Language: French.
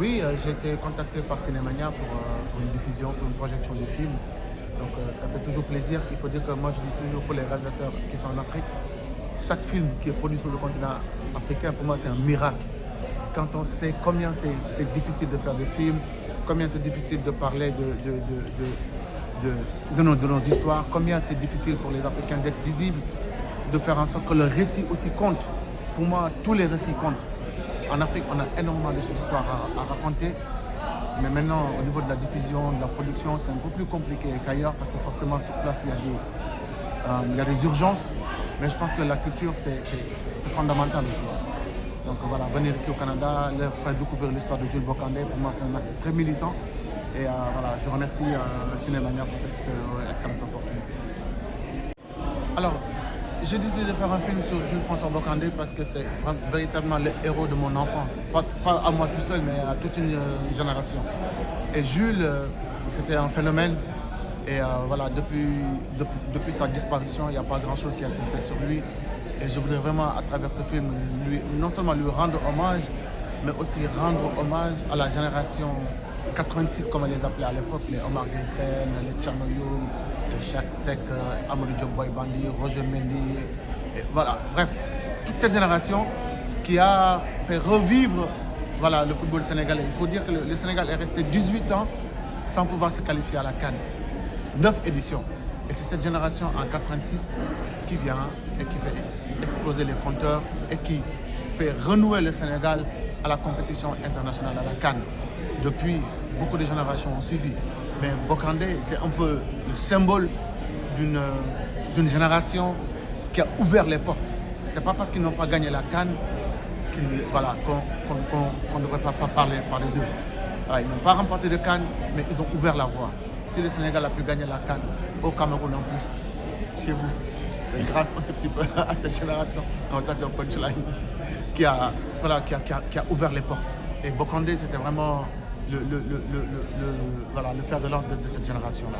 Oui, j'ai été contacté par Cinémania pour une diffusion, pour une projection du film. Donc ça fait toujours plaisir. Il faut dire que moi je dis toujours pour les réalisateurs qui sont en Afrique, chaque film qui est produit sur le continent africain, pour moi c'est un miracle. Quand on sait combien c'est difficile de faire des films, combien c'est difficile de parler de nos histoires, combien c'est difficile pour les Africains d'être visibles, de faire en sorte que le récit aussi compte. Pour moi, tous les récits comptent. En Afrique, on a énormément d'histoires à raconter, mais maintenant, au niveau de la diffusion, de la production, c'est un peu plus compliqué qu'ailleurs, parce que forcément, sur place, il y a des urgences, mais je pense que la culture, c'est fondamental aussi. Donc voilà, venir ici au Canada, leur faire découvrir l'histoire de Jules Bocandé, pour moi, c'est un acte très militant. Et voilà, je remercie Cinémania pour cette excellente opportunité. Alors, j'ai décidé de faire un film sur Jules François Bocandé parce que c'est véritablement le héros de mon enfance. Pas à moi tout seul, mais à toute une génération. Et Jules, c'était un phénomène. Et voilà, depuis sa disparition, il n'y a pas grand-chose qui a été fait sur lui. Et je voudrais vraiment, à travers ce film, non seulement lui rendre hommage, mais aussi rendre hommage à la génération 86, comme on les appelait à l'époque, les Omar Guessen, les Tchernoyoum, les Jacques Seck, Amadou Diop Boy Bandi, Roger Mendy, et voilà, bref, toute cette génération qui a fait revivre voilà, le football sénégalais. Il faut dire que le Sénégal est resté 18 ans sans pouvoir se qualifier à la CAN. 9 éditions. Et c'est cette génération en 86 qui vient et qui fait exploser les compteurs et qui fait renouer le Sénégal à la compétition internationale, à la CAN. Depuis, beaucoup de générations ont suivi. Mais Bocandé, c'est un peu le symbole d'une génération qui a ouvert les portes. Ce n'est pas parce qu'ils n'ont pas gagné la CAN qu'on ne devrait pas parler d'eux. Voilà, ils n'ont pas remporté de CAN, mais ils ont ouvert la voie. Si le Sénégal a pu gagner la CAN au Cameroun en plus, chez vous, c'est grâce un tout petit peu à cette génération, non, ça c'est un punchline, qui a ouvert les portes. Et Bocandé, c'était vraiment le fer de lance de cette génération-là.